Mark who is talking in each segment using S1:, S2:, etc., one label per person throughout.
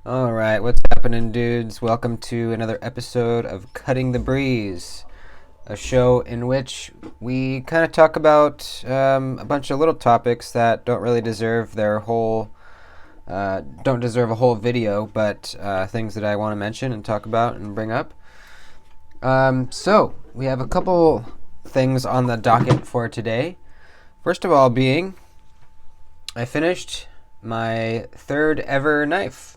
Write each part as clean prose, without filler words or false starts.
S1: Alright, what's happening, dudes? Welcome to another episode of Cutting the Breeze, a show in which we kind of talk about a bunch of little topics that don't really deserve don't deserve a whole video, but things that I want to mention and talk about and bring up. So, we have a couple things on the docket for today. First of all being, I finished my third ever knife.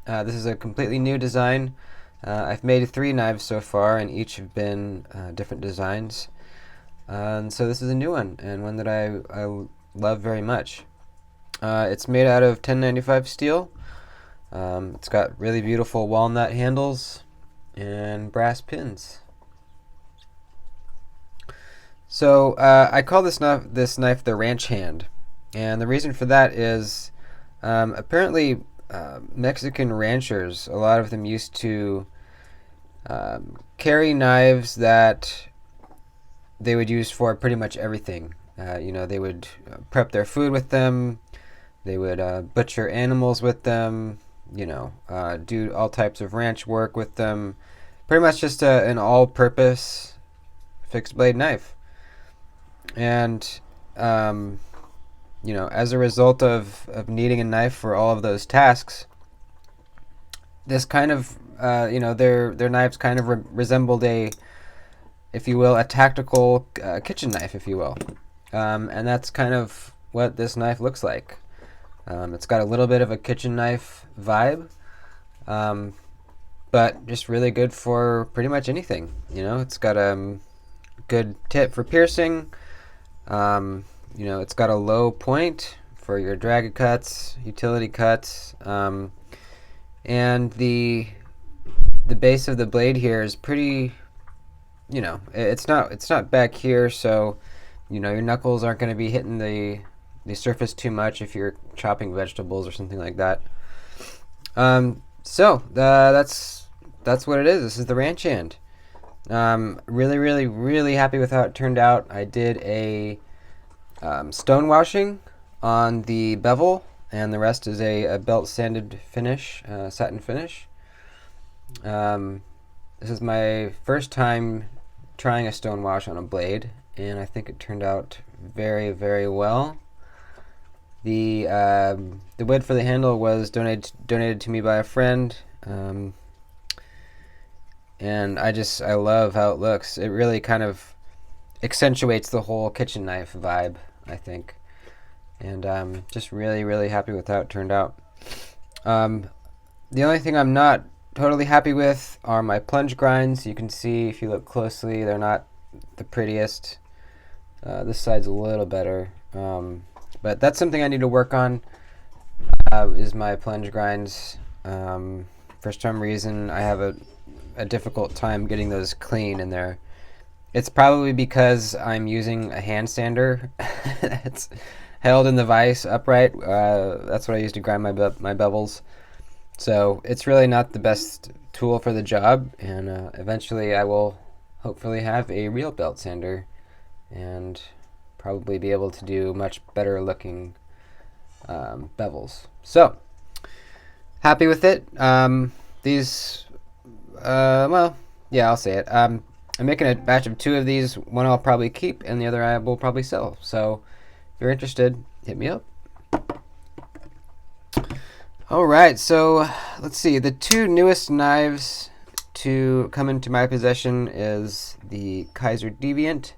S1: This is a completely new design. I've made 3 knives so far, and each have been different designs. And so this is a new one, and one that I love very much. It's made out of 1095 steel. It's got really beautiful walnut handles and brass pins. So I call this knife the ranch hand, and the reason for that is apparently Mexican ranchers, a lot of them used to carry knives that they would use for pretty much everything. They would prep their food with them. They would butcher animals with them. Do all types of ranch work with them. Pretty much just an all-purpose fixed blade knife. And as a result of needing a knife for all of those tasks, this kind of, their knives kind of resembled if you will, a tactical kitchen knife, if you will. And that's kind of what this knife looks like. It's got a little bit of a kitchen knife vibe, but just really good for pretty much anything. It's got a good tip for piercing. It's got a low point for your drag cuts, utility cuts, and the base of the blade here is pretty. It's not back here, so your knuckles aren't going to be hitting the surface too much if you're chopping vegetables or something like that. That's what it is. This is the ranch hand. Really, really, really happy with how it turned out. I did a stone washing on the bevel, and the rest is a belt sanded finish, satin finish. This is my first time trying a stone wash on a blade, and I think it turned out very, very well. The wood for the handle was donated to me by a friend, and I love how it looks. It really kind of accentuates the whole kitchen knife vibe, I think, and just really, really happy with how it turned out. The only thing I'm not totally happy with are my plunge grinds. You can see if you look closely, they're not the prettiest. This side's a little better, but that's something I need to work on. Is my plunge grinds. For some reason, I have a difficult time getting those clean in there. It's probably because I'm using a hand sander. It's held in the vise upright. That's what I use to grind my bevels. So it's really not the best tool for the job, and eventually I will hopefully have a real belt sander and probably be able to do much better looking bevels. So happy with it. I'll say it. I'm making a batch of 2 of these. One I'll probably keep, and the other I will probably sell. So if you're interested, hit me up. Alright, so let's see. The 2 newest knives to come into my possession is the Kizer Deviant,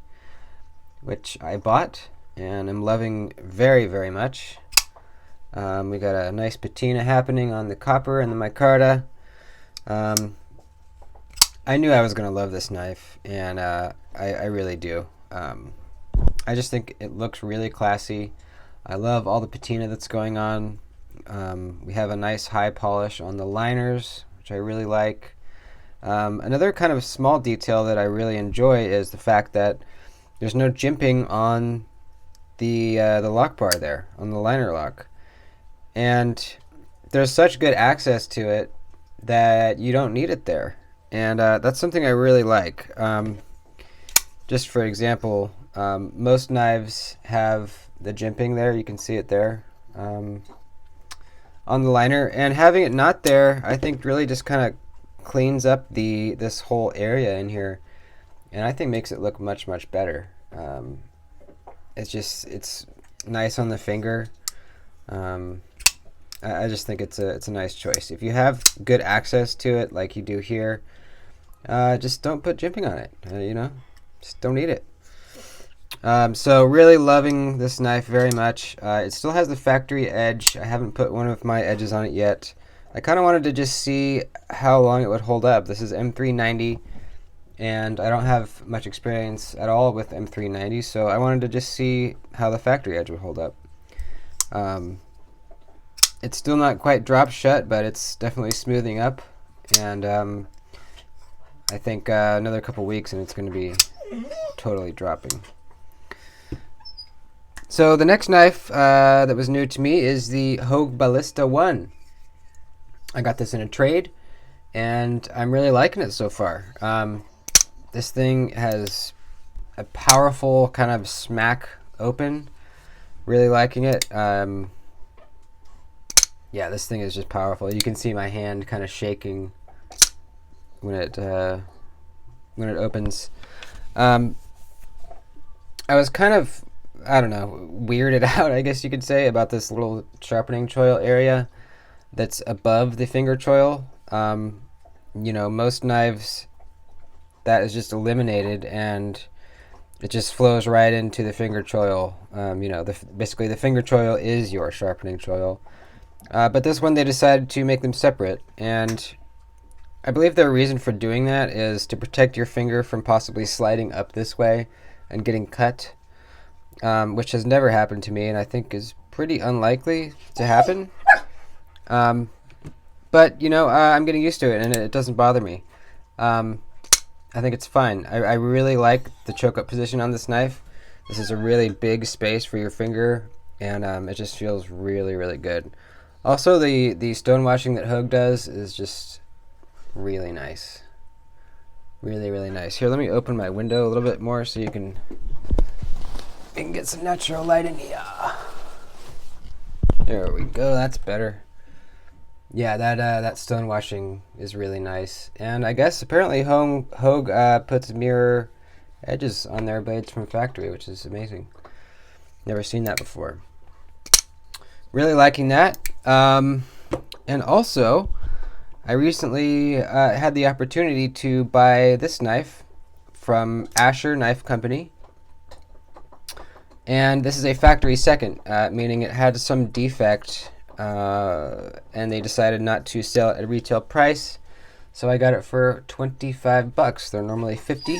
S1: which I bought and am loving very, very much. We got a nice patina happening on the copper and the micarta. I knew I was going to love this knife, and I really do. I just think it looks really classy. I love all the patina that's going on. We have a nice high polish on the liners, which I really like. Another kind of small detail that I really enjoy is the fact that there's no jimping on the lock bar there, on the liner lock. And there's such good access to it that you don't need it there. And that's something I really like. Just for example, most knives have the jimping there. You can see it there. on the liner, and having it not there, I think really just kind of cleans up this whole area in here, and I think makes it look much, much better. It's nice on the finger. I just think it's a nice choice. If you have good access to it, like you do here, just don't put jimping on it. Just don't need it. So really loving this knife very much. It still has the factory edge. I haven't put one of my edges on it yet. I kind of wanted to just see how long it would hold up. This is M390, and I don't have much experience at all with M390, so I wanted to just see how the factory edge would hold up. It's still not quite dropped shut, but it's definitely smoothing up, and I think another couple weeks and it's going to be totally dropping. So the next knife that was new to me is the Hogue Ballista 1. I got this in a trade, and I'm really liking it so far. This thing has a powerful kind of smack open. Really liking it. Yeah, this thing is just powerful. You can see my hand kind of shaking when it opens. I was kind of, I don't know, weirded out, I guess you could say, about this little sharpening choil area that's above the finger choil. Most knives, that is just eliminated, and it just flows right into the finger choil. Basically the finger choil is your sharpening choil. But this one, they decided to make them separate, and I believe their reason for doing that is to protect your finger from possibly sliding up this way and getting cut, which has never happened to me, and I think is pretty unlikely to happen. But I'm getting used to it, and it doesn't bother me. I think it's fine. I really like the choke up position on this knife. This is a really big space for your finger, and it just feels really, really good. Also, the stonewashing that Hogue does is just really nice. Really, really nice. Here, let me open my window a little bit more so you can get some natural light in here. There we go. That's better. Yeah, that stonewashing is really nice. And I guess apparently Hogue puts mirror edges on their blades from factory, which is amazing. Never seen that before. Really liking that. And also, I recently had the opportunity to buy this knife from Asher Knife Company. And this is a factory second, meaning it had some defect, and they decided not to sell it at retail price. So I got it for $25. They're normally $50.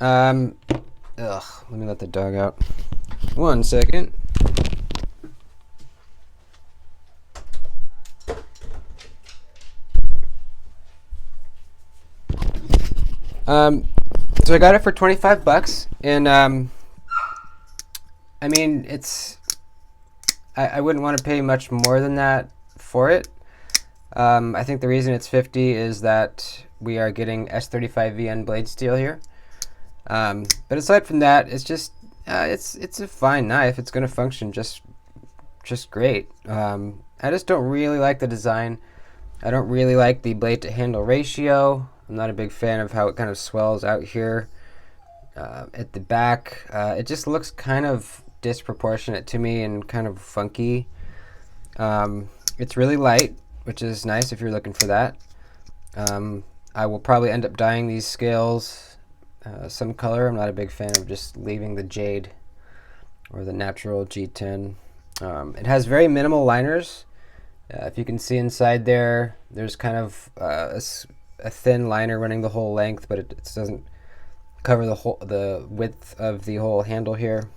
S1: Let me let the dog out. 1 second. So I got it for $25, and I mean, I wouldn't want to pay much more than that for it. I think the reason it's $50 is that we are getting S35VN blade steel here. But aside from that, it's just it's a fine knife. It's going to function just great. I just don't really like the design. I don't really like the blade to handle ratio. I'm not a big fan of how it kind of swells out here at the back. It just looks kind of disproportionate to me and kind of funky. It's really light, which is nice if you're looking for that. I will probably end up dyeing these scales some color. I'm not a big fan of just leaving the jade or the natural G10. It has very minimal liners. If you can see inside there, there's kind of a thin liner running the whole length, but it doesn't cover the width of the whole handle here.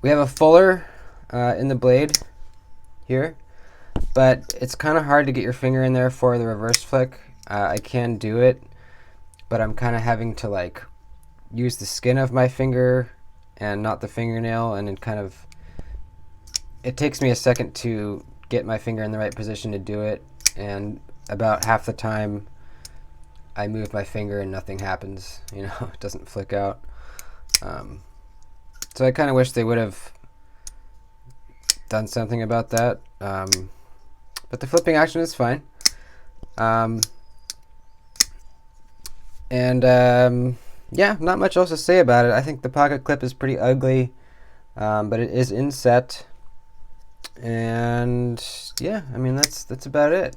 S1: We have a fuller in the blade here, but it's kind of hard to get your finger in there for the reverse flick. I can do it, but I'm kind of having to like use the skin of my finger and not the fingernail, and it takes me a second to get my finger in the right position to do it, and about half the time I move my finger and nothing happens. It doesn't flick out. So I kind of wish they would have done something about that. But the flipping action is fine. Yeah, not much else to say about it. I think the pocket clip is pretty ugly, but it is inset. And yeah, I mean that's about it.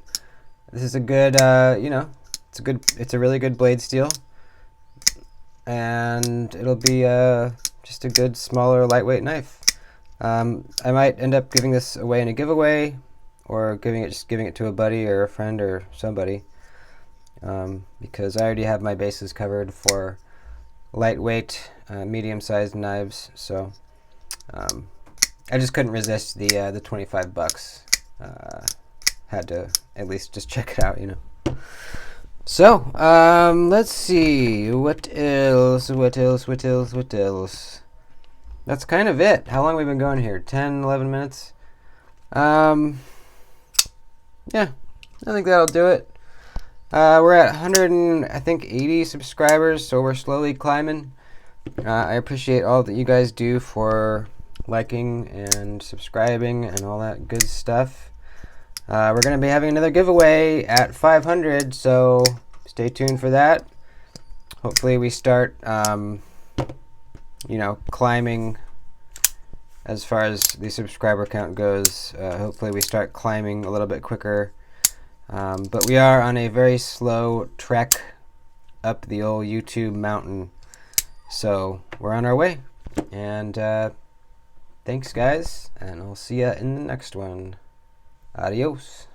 S1: This is a good, it's a really good blade steel, and it'll be just a good smaller lightweight knife. I might end up giving this away in a giveaway, or giving it to a buddy or a friend or somebody, because I already have my bases covered for lightweight, medium-sized knives. So I just couldn't resist the $25. Had to at least just check it out, So let's see, what else? That's kind of it. How long have we been going here? 10, 11 minutes? Yeah, I think that'll do it. We're at 180 subscribers, so we're slowly climbing. I appreciate all that you guys do for liking and subscribing and all that good stuff. We're going to be having another giveaway at 500, so stay tuned for that. Hopefully we start, climbing as far as the subscriber count goes. Hopefully we start climbing a little bit quicker. But we are on a very slow trek up the old YouTube mountain. So we're on our way. And thanks, guys. And I'll see ya in the next one. Adios.